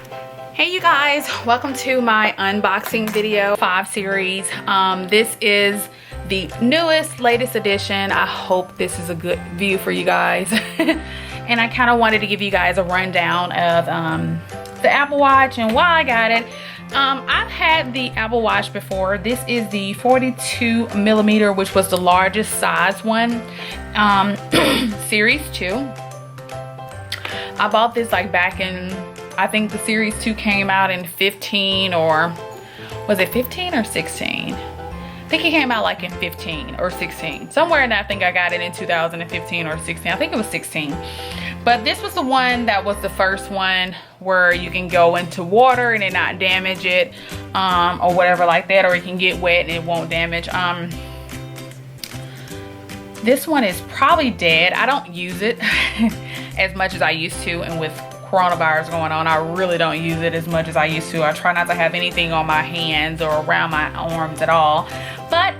Hey you guys, welcome to my unboxing video 5 series. This is the latest edition. I hope this is a good view for you guys. And I kind of wanted to give you guys a rundown of the Apple Watch and why I got it. I've had the Apple Watch before. This is the 42 millimeter, which was the largest size one, series 2. I bought this like back in, I think the series 2 came out in 15, or was it 15 or 16? I think it came out like in 15 or 16. Somewhere in that, I think I got it in 2015 or 16. I think it was 16. But this was the one that was the first one where you can go into water and it not damage it, or whatever like that, or it can get wet and it won't damage. This one is probably dead. I don't use it as much as I used to, and with coronavirus going on, I really don't use it as much as I used to. I try not to have anything on my hands or around my arms at all. But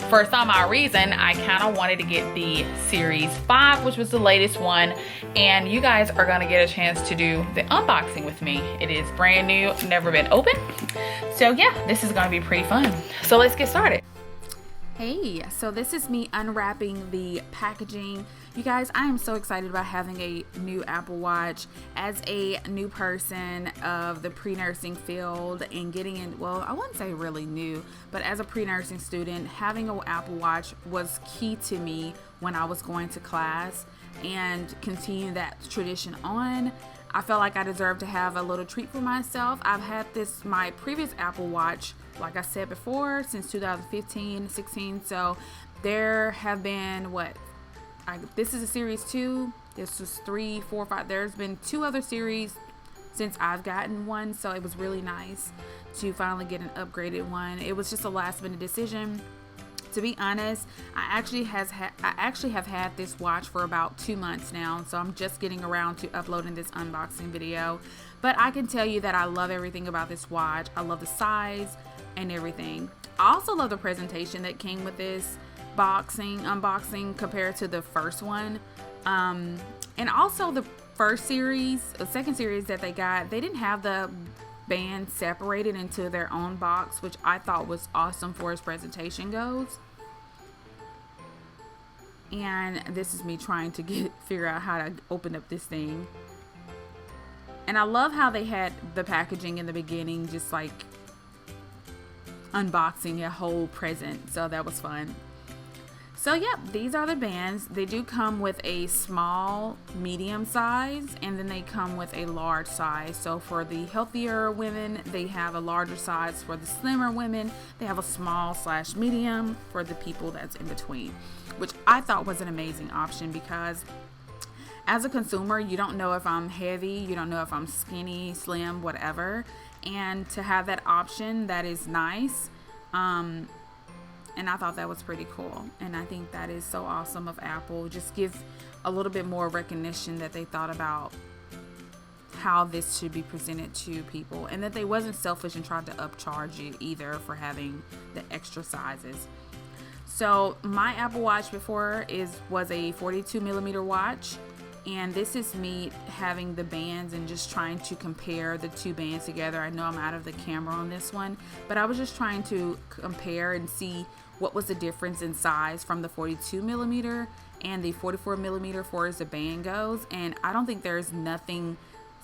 for some odd reason, I kind of wanted to get the Series 5, which was the latest one, and you guys are gonna get a chance to do the unboxing with me. It is brand new, never been opened. So yeah, this is gonna be pretty fun. So let's get started. Hey, so this is me unwrapping the packaging. You guys, I am so excited about having a new Apple Watch. As a new person of the pre-nursing field and getting in, well, I wouldn't say really new, but as a pre-nursing student, having an Apple Watch was key to me when I was going to class, and continue that tradition on. I felt like I deserved to have a little treat for myself. I've had my previous Apple Watch, like I said before, since 2015, 16. So there have been, this is a series 2. This was 3, 4, 5. There's been 2 other series since I've gotten one. So it was really nice to finally get an upgraded one. It was just a last minute decision. To be honest, I actually have had this watch for about 2 months now, so I'm just getting around to uploading this unboxing video. But I can tell you that I love everything about this watch. I love the size and everything. I also love the presentation that came with this unboxing compared to the first one. And also the second series that they got, they didn't have the band separated into their own box, which I thought was awesome for as presentation goes. And this is me trying to figure out how to open up this thing. And I love how they had the packaging in the beginning, just like unboxing a whole present. So that was fun. So yeah, these are the bands. They do come with a small, medium size, and then they come with a large size. So for the healthier women, they have a larger size. For the slimmer women, they have a small/medium for the people that's in between, which I thought was an amazing option, because as a consumer, you don't know if I'm heavy, you don't know if I'm skinny, slim, whatever. And to have that option, that is nice. And I thought that was pretty cool. And I think that is so awesome of Apple. Just give a little bit more recognition that they thought about how this should be presented to people, and that they wasn't selfish and tried to upcharge you either for having the extra sizes. So my Apple Watch before was a 42 millimeter watch. And this is me having the bands and just trying to compare the 2 bands together. I know I'm out of the camera on this one, but I was just trying to compare and see what was the difference in size from the 42 millimeter and the 44 millimeter for as the band goes. And I don't think there's nothing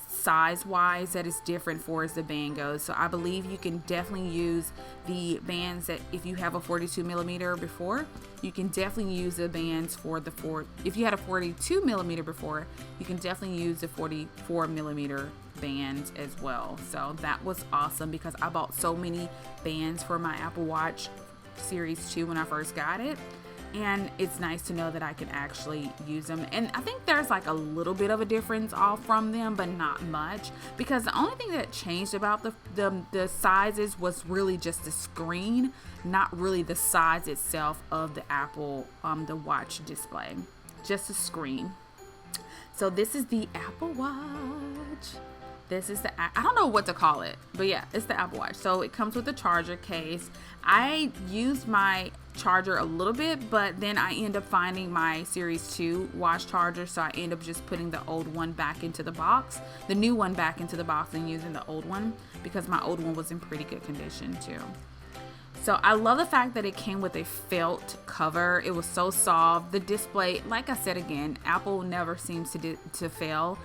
size wise that is different for as the band goes. So I believe you can definitely use the bands that, if you have a 42 millimeter before, you can definitely use the bands for the if you had a 42 millimeter before, you can definitely use the 44 millimeter bands as well. So that was awesome, because I bought so many bands for my Apple Watch Series 2 when I first got it. And it's nice to know that I can actually use them. And I think there's like a little bit of a difference off from them, but not much, because the only thing that changed about the sizes was really just the screen, not really the size itself of the Apple the watch display, just the screen. So this is the Apple Watch. This is I don't know what to call it, but yeah, it's the Apple Watch. So it comes with the charger case. I used my charger a little bit, but then I end up finding my Series 2 watch charger, so I end up just putting the old one back into the box, the new one back into the box, and using the old one because my old one was in pretty good condition too. So I love the fact that it came with a felt cover. It was so soft. The display, like I said again, Apple never seems to fail.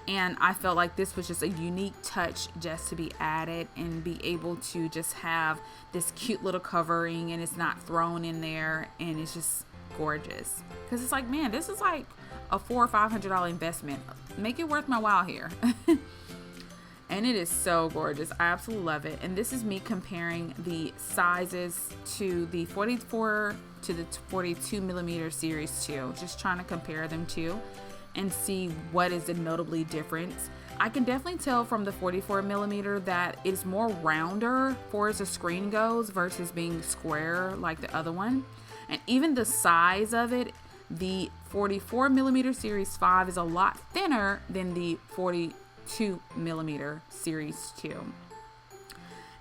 And I felt like this was just a unique touch just to be added and be able to just have this cute little covering, and it's not thrown in there, and it's just gorgeous. Because it's like, man, this is like a $400 or $500 investment. Make it worth my while here. And it is so gorgeous. I absolutely love it. And this is me comparing the sizes to the 44 to the 42 millimeter Series 2. Just trying to compare them to and see what is the notably difference. I can definitely tell from the 44 millimeter that it's more rounder for as the screen goes versus being square like the other one. And even the size of it, the 44 millimeter Series 5 is a lot thinner than the 42 millimeter Series 2.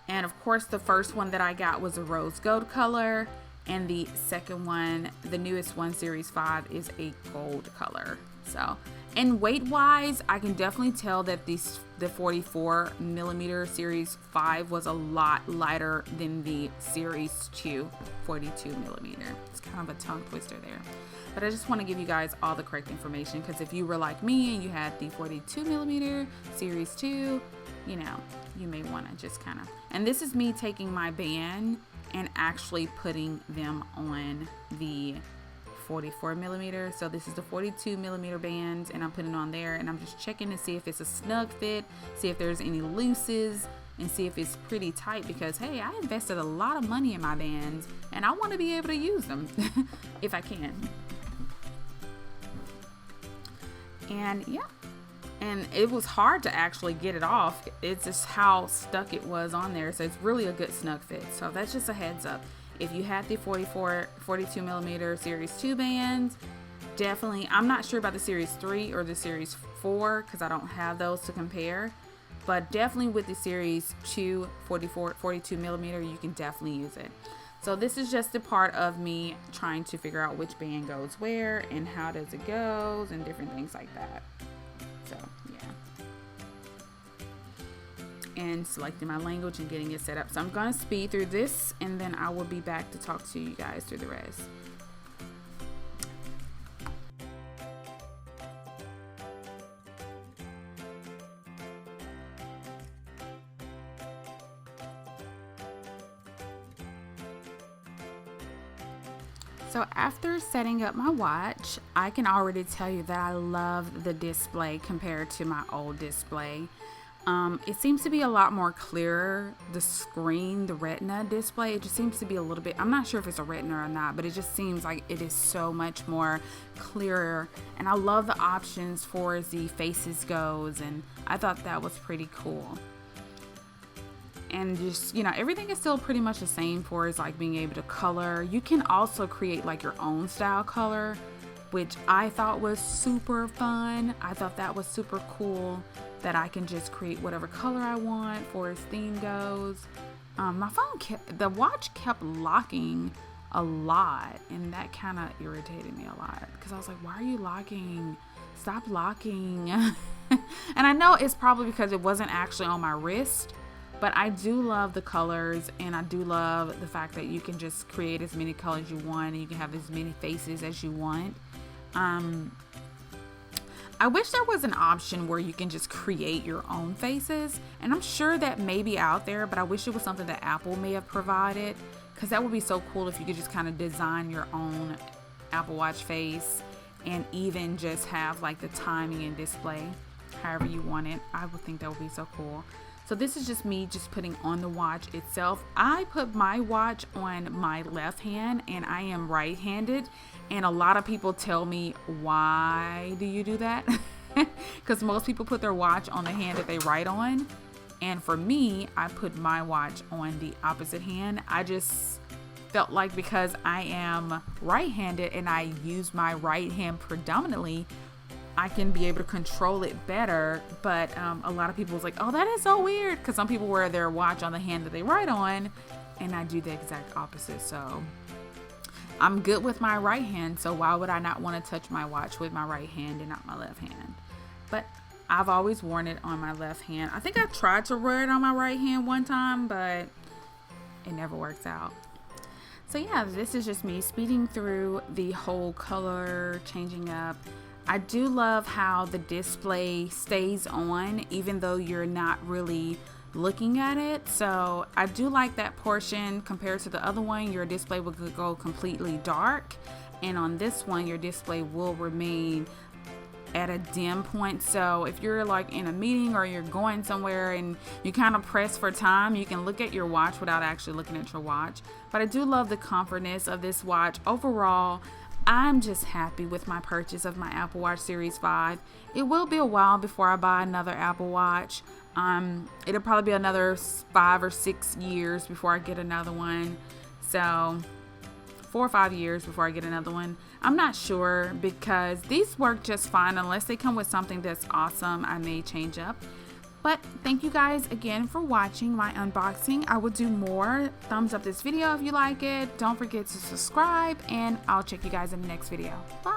And of course, the first one that I got was a rose gold color, and the second one, the newest one, Series 5, is a gold color. So, and weight wise, I can definitely tell that the 44 millimeter Series 5 was a lot lighter than the Series 2 42 millimeter. It's kind of a tongue twister there, but I just want to give you guys all the correct information, because if you were like me and you had the 42 millimeter Series 2, you know, you may want to just kind of, and this is me taking my band and actually putting them on the 44 millimeter. So this is the 42 millimeter bands, and I'm putting it on there, and I'm just checking to see if it's a snug fit, see if there's any looses, and see if it's pretty tight, because hey, I invested a lot of money in my bands and I want to be able to use them if I can. And yeah, and it was hard to actually get it off. It's just how stuck it was on there. So it's really a good snug fit. So that's just a heads up. If you had the 42 millimeter Series 2 bands, definitely, I'm not sure about the Series 3 or the Series 4 because I don't have those to compare, but definitely with the Series 2 42 millimeter, you can definitely use it. So this is just a part of me trying to figure out which band goes where and how does it goes and different things like that. So yeah. And selecting my language and getting it set up. So I'm going to speed through this, and then I will be back to talk to you guys through the rest. So after setting up my watch, I can already tell you that I love the display compared to my old display. It seems to be a lot more clearer. The screen, the retina display, it just seems to be a little bit, I'm not sure if it's a retina or not, but it just seems like it is so much more clearer. And I love the options for as the faces goes, and I thought that was pretty cool. And just, you know, everything is still pretty much the same for as like being able to color. You can also create like your own style color, which I thought was super fun. I thought that was super cool, that I can just create whatever color I want for as theme goes. My phone the watch kept locking a lot, and that kind of irritated me a lot because I was like, why are you locking? Stop locking. And I know it's probably because it wasn't actually on my wrist, but I do love the colors, and I do love the fact that you can just create as many colors you want, and you can have as many faces as you want. I wish there was an option where you can just create your own faces, and I'm sure that may be out there, but I wish it was something that Apple may have provided, because that would be so cool if you could just kind of design your own Apple Watch face and even just have like the timing and display however you want it. I would think that would be so cool. So this is just me just putting on the watch itself. I put my watch on my left hand, and I am right-handed. And a lot of people tell me, why do you do that? Because most people put their watch on the hand that they write on. And for me, I put my watch on the opposite hand. I just felt like because I am right-handed and I use my right hand predominantly I can be able to control it better. But a lot of people was like, oh, that is so weird, because some people wear their watch on the hand that they write on, and I do the exact opposite. So I'm good with my right hand, so why would I not want to touch my watch with my right hand and not my left hand? But I've always worn it on my left hand. I think I tried to wear it on my right hand one time, but it never works out. So yeah, this is just me speeding through the whole color changing up. I do love how the display stays on even though you're not really looking at it. So I do like that portion compared to the other one. Your display will go completely dark, and on this one your display will remain at a dim point. So if you're like in a meeting or you're going somewhere and you kind of press for time, you can look at your watch without actually looking at your watch. But I do love the comfortness of this watch. Overall, I'm just happy with my purchase of my Apple Watch Series 5. It will be a while before I buy another Apple Watch. It'll probably be another 5 or 6 years before I get another one. So 4 or 5 years before I get another one. I'm not sure, because these work just fine. Unless they come with something that's awesome, I may change up. But thank you guys again for watching my unboxing. I will do more. Thumbs up this video if you like it. Don't forget to subscribe, and I'll check you guys in the next video. Bye.